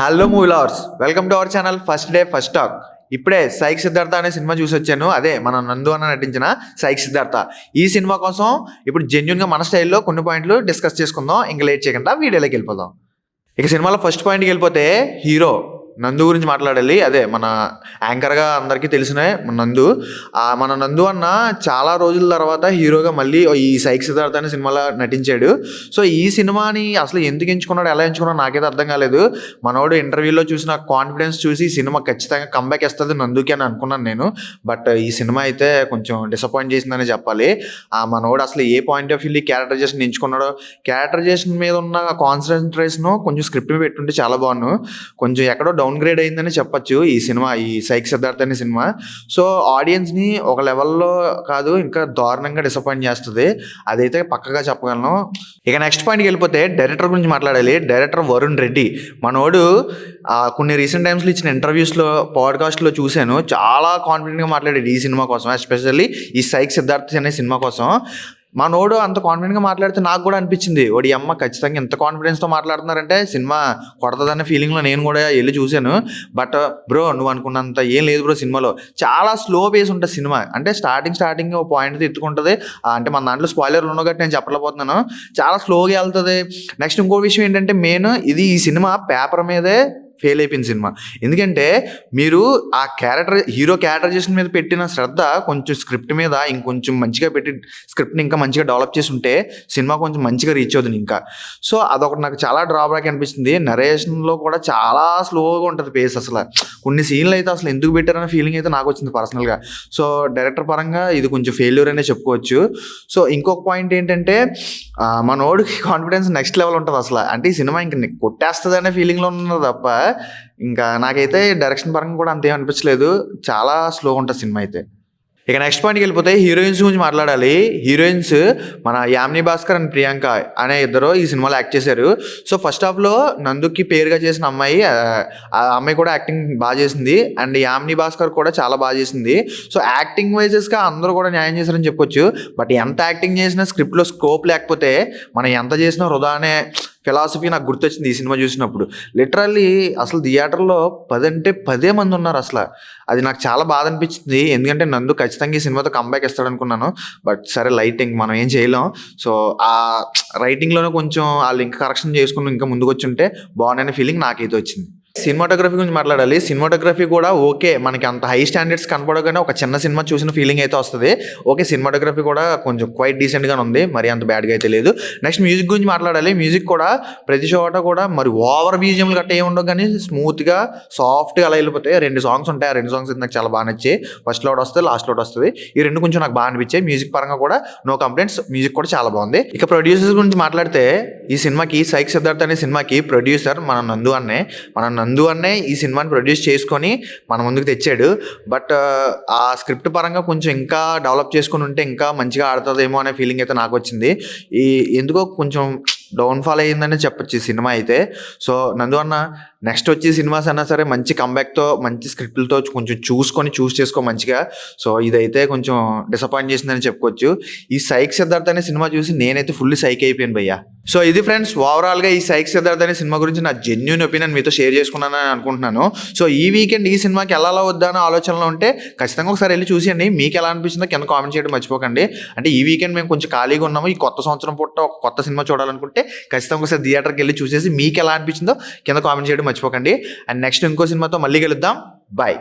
Hello movie lovers, welcome to our channel first day first talk. ఇప్పుడే psych Siddhartha అనే cinema చూసి వచ్చాను. అదే మన నందు అన్న నటించిన సైక్ సిద్ధార్థ. ఈ సినిమా కోసం ఇప్పుడు జెన్యున్గా మన స్టైల్లో కొన్ని పాయింట్లు డిస్కస్ చేసుకుందాం. ఇంకా లేట్ చేయకుండా వీడియోలోకి వెళ్ళిపోదాం. ఇక సినిమాలో ఫస్ట్ పాయింట్కి వెళ్ళిపోతే హీరో నందు గురించి మాట్లాడాలి. అదే మన యాంకర్గా అందరికీ తెలిసిన మన నందు అన్న చాలా రోజుల తర్వాత హీరోగా మళ్ళీ ఈ సైక్ సిద్ధార్థ అనే సినిమాలో నటించాడు. సో ఈ సినిమాని అసలు ఎందుకు ఎంచుకున్నాడు, ఎలా ఎంచుకున్నాడు నాకైతే అర్థం కాలేదు. మనోడు ఇంటర్వ్యూలో చూసిన కాన్ఫిడెన్స్ చూసి ఈ సినిమా ఖచ్చితంగా కంబ్యాక్ ఇస్తుంది నందుకి అని అనుకున్నాను నేను. బట్ ఈ సినిమా అయితే కొంచెం డిసప్పాయింట్ చేసిందని చెప్పాలి. మనోడు అసలు ఏ పాయింట్ ఆఫ్ వ్యూ క్యారెక్టరైజేషన్ ఎంచుకున్నాడో, క్యారెక్టరైజేషన్ మీద ఉన్న కాన్సన్ట్రేషన్ కొంచెం స్క్రిప్ట్ పెట్టుంటే చాలా బాగున్నాను. కొంచెం ఎక్కడో డౌన్ గ్రేడ్ అయిందని చెప్పొచ్చు ఈ సినిమా, ఈ సైక్ సిద్ధార్థ అనే సినిమా. సో ఆడియన్స్ని ఒక లెవెల్లో కాదు ఇంకా దారుణంగా డిసప్పాయింట్ చేస్తుంది, అదైతే పక్కగా చెప్పగలను. ఇక నెక్స్ట్ పాయింట్కి వెళ్ళిపోతే డైరెక్టర్ గురించి మాట్లాడాలి. డైరెక్టర్ వరుణ్ రెడ్డి. మనోడు కొన్ని రీసెంట్ టైమ్స్లో ఇచ్చిన ఇంటర్వ్యూస్లో, పాడ్కాస్ట్లో చూశాను, చాలా కాన్ఫిడెంట్గా మాట్లాడాడు ఈ సినిమా కోసం, ఎస్పెషల్లీ ఈ సైక్ సిద్ధార్థ అనే సినిమా కోసం. మా నోడు అంత కాన్ఫిడెంట్గా మాట్లాడితే నాకు కూడా అనిపించింది, వాడి అమ్మ ఖచ్చితంగా ఎంత కాన్ఫిడెన్స్తో మాట్లాడుతున్నారంటే సినిమా కొడతదనే ఫీలింగ్లో నేను కూడా వెళ్ళి చూశాను. బట్ బ్రో నువ్వు అనుకున్నంత ఏం లేదు బ్రో. సినిమాలో చాలా స్లో పేస్ ఉంటుంది సినిమా. అంటే స్టార్టింగ్ ఒక పాయింట్ ఎత్తుకుంటుంది. అంటే మన దాంట్లో స్పాయిలర్లు ఉన్న కాబట్టి నేను చెప్పలేకపోతున్నాను, చాలా స్లోగా వెళ్తుంది. నెక్స్ట్ ఇంకో విషయం ఏంటంటే మెయిన్ ఇది, ఈ సినిమా పేపర్ మీదే ఫెయిల్ అయిపోయింది సినిమా. ఎందుకంటే మీరు ఆ హీరో క్యారెక్టరైజేషన్ మీద పెట్టిన శ్రద్ధ కొంచెం స్క్రిప్ట్ మీద ఇంకొంచెం మంచిగా పెట్టి స్క్రిప్ట్ని ఇంకా మంచిగా డెవలప్ చేసి ఉంటే సినిమా కొంచెం మంచిగా రీచ్ అవుతుంది ఇంకా. సో అదొకటి నాకు చాలా డ్రాబ్యాక్ అనిపిస్తుంది. నరేషన్లో కూడా చాలా స్లోగా ఉంటుంది పేస్. అసలు కొన్ని సీన్లు అయితే అసలు ఎందుకు పెట్టారనే ఫీలింగ్ అయితే నాకు వచ్చింది పర్సనల్గా. సో డైరెక్టర్ పరంగా ఇది కొంచెం ఫెయిల్యూర్ అనే చెప్పుకోవచ్చు. సో ఇంకొక పాయింట్ ఏంటంటే మనోడికి కాన్ఫిడెన్స్ నెక్స్ట్ లెవెల్ ఉంటుంది అసలు. అంటే ఈ సినిమా ఇంక కొట్టేస్తుంది అనే ఫీలింగ్లో ఉన్నది తప్ప ఇంకా నాకైతే డైరెక్షన్ పరంగా కూడా అంతేం అనిపించలేదు. చాలా స్లోగా ఉంటుంది సినిమా అయితే. ఇక నెక్స్ట్ పాయింట్కి వెళ్ళిపోతే హీరోయిన్స్ గురించి మాట్లాడాలి. హీరోయిన్స్ మన యామిని భాస్కర్ అండ్ ప్రియాంక అనే ఇద్దరు ఈ సినిమాలో యాక్ట్ చేశారు. సో ఫస్ట్ హాఫ్లో నందుకి పేరుగా చేసిన అమ్మాయి, ఆ అమ్మాయి కూడా యాక్టింగ్ బాగా చేసింది. అండ్ యామిని భాస్కర్ కూడా చాలా బాగా చేసింది. సో యాక్టింగ్ వైజెస్గా అందరూ కూడా న్యాయం చేశారని చెప్పొచ్చు. బట్ ఎంత యాక్టింగ్ చేసినా స్క్రిప్ట్లో స్కోప్ లేకపోతే మనం ఎంత చేసినా వృధా అనే ఫిలాసఫీ నాకు గుర్తొచ్చింది ఈ సినిమా చూసినప్పుడు. లిటరల్లీ అసలు థియేటర్లో 10 అంటే 10 మంది ఉన్నారు అసలు. అది నాకు చాలా బాధ అనిపించింది. ఎందుకంటే నందు ఖచ్చితంగా ఈ సినిమాతో కంబ్యాక్ ఇస్తాడు అనుకున్నాను. బట్ సరే లైటింగ్ మనం ఏం చేయలేం. సో ఆ రైటింగ్లోనే కొంచెం వాళ్ళు ఇంకా కరెక్షన్ చేసుకుని ఇంకా ముందుకు వచ్చి ఉంటే బాగుందనే ఫీలింగ్ నాకైతే వచ్చింది. సినిమాటోగ్రఫీ గురించి మాట్లాడాలి. సినిమాటోగ్రఫీ కూడా ఓకే, మనకి అంత హై స్టాండర్డ్స్ కనపడగానే ఒక చిన్న సినిమా చూసిన ఫీలింగ్ అయితే వస్తుంది. ఓకే, సినిమాటోగ్రఫీ కూడా కొంచెం క్వైట్ డీసెంట్గానే ఉంది, మరి అంత బ్యాడ్గా అయితే లేదు. నెక్స్ట్ మ్యూజిక్ గురించి మాట్లాడాలి. మ్యూజిక్ కూడా ప్రతి చోట కూడా మరి ఓవర్ బీజిఎంలు గట్ట ఏమి ఉండవు, కానీ స్మూత్గా సాఫ్ట్గా అలా వెళ్ళిపోతాయి. 2 సాంగ్స్ ఉంటాయి, ఆ 2 సాంగ్స్ అయితే నాకు చాలా బాగా నచ్చాయి. ఫస్ట్ లోడ్ వస్తుంది, లాస్ట్ లోడ్ వస్తుంది. ఈ 2 కొంచెం నాకు బాగా అనిపించాయి. మ్యూజిక్ పరంగా కూడా నో కంప్లైంట్స్, మ్యూజిక్ కూడా చాలా బాగుంది. ఇక ప్రొడ్యూసర్స్ గురించి మాట్లాడితే ఈ సినిమాకి సైక్ సిద్ధార్థ అనే సినిమాకి ప్రొడ్యూసర్ మన నందు అన్నే ఈ సినిమాని ప్రొడ్యూస్ చేసుకొని మన ముందుకు తెచ్చాడు. బట్ ఆ స్క్రిప్ట్ పరంగా కొంచెం ఇంకా డెవలప్ చేసుకుని ఉంటే ఇంకా మంచిగా ఆడుతుందేమో అనే ఫీలింగ్ అయితే నాకు వచ్చింది. ఎందుకో కొంచెం డౌన్ఫాల్ అయ్యిందని చెప్పొచ్చు ఈ సినిమా అయితే. సో నందు అన్న నెక్స్ట్ వచ్చే సినిమాస్ అయినా సరే మంచి కంబ్యాక్తో, మంచి స్క్రిప్ట్లతో కొంచెం చూస్ చేసుకో మంచిగా. సో ఇదైతే కొంచెం డిసప్పాయింట్ చేసిందని చెప్పుకోవచ్చు. ఈ సైక్ సిద్ధార్థ అనే సినిమా చూసి నేనైతే ఫుల్ సైక్ అయిపోయాను భయ్యా. సో ఇది ఫ్రెండ్స్, ఓవరాల్గా ఈ సైక్ సిద్ధార్థ అనే సినిమా గురించి నా జెన్యూన్ ఒపీనియన్ మీతో షేర్ చేసుకున్నానని అనుకుంటున్నాను. సో ఈ వీకెండ్ ఈ సినిమాకి ఎలా వద్దా అనే ఆలోచనలో ఉంటే ఖచ్చితంగా ఒకసారి వెళ్ళి చూసేయండి. మీకు ఎలా అనిపించిందో కింద కామెంట్ చేయడం మర్చిపోకండి. అంటే ఈ వీకెండ్ మేము కొంచెం ఖాళీగా ఉన్నాము, ఈ కొత్త సంవత్సరం పూట ఒక కొత్త సినిమా చూడాలనుకుంటే ఖచ్చితంగా ఒకసారి థియేటర్కి వెళ్ళి చూసేసి మీకు ఎలా అనిపించిందో కింద కామెంట్ చేయడం మర్చిపోకండి. అండ్ నెక్స్ట్ ఇంకో సినిమాతో మళ్ళీ కలుద్దాం. బాయ్.